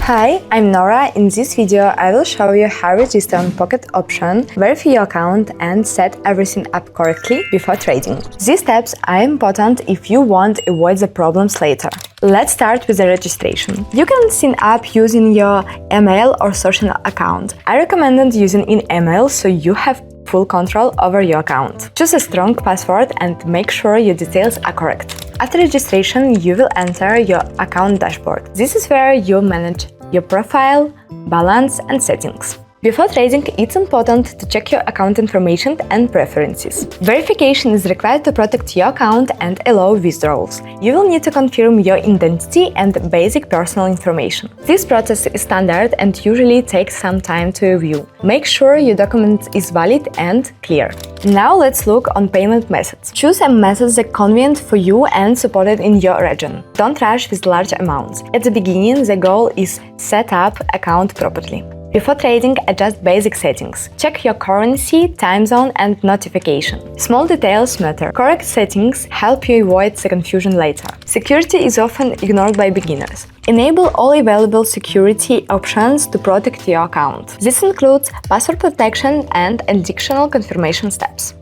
Hi, I'm Nora. In this video, I will show you how to register on Pocket option, verify your account and set everything up correctly before trading. These steps are important if you want to avoid the problems later. Let's start with the registration. You can sign up using your email or social account. I recommend using an email so you have full control over your account. Choose a strong password and make sure your details are correct. After registration, you will enter your account dashboard. This is where you manage your profile, balance and settings. Before trading, it's important to check your account information and preferences. Verification is required to protect your account and allow withdrawals. You will need to confirm your identity and basic personal information. This process is standard and usually takes some time to review. Make sure your document is valid and clear. Now let's look on payment methods. Choose a method that's convenient for you and supported in your region. Don't rush with large amounts. At the beginning, the goal is set up account properly. Before trading, adjust basic settings. Check your currency, time zone and notification. Small details matter. Correct settings help you avoid the confusion later. Security is often ignored by beginners. Enable all available security options to protect your account. This includes password protection and additional confirmation steps.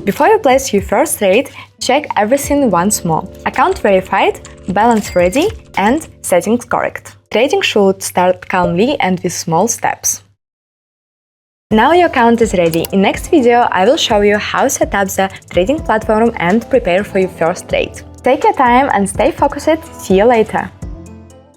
Before you place your first trade, check everything once more. Account verified, balance ready and settings correct. Trading should start calmly and with small steps. Now your account is ready. In next video, I will show you how to set up the trading platform and prepare for your first trade. Take your time and stay focused. See you later!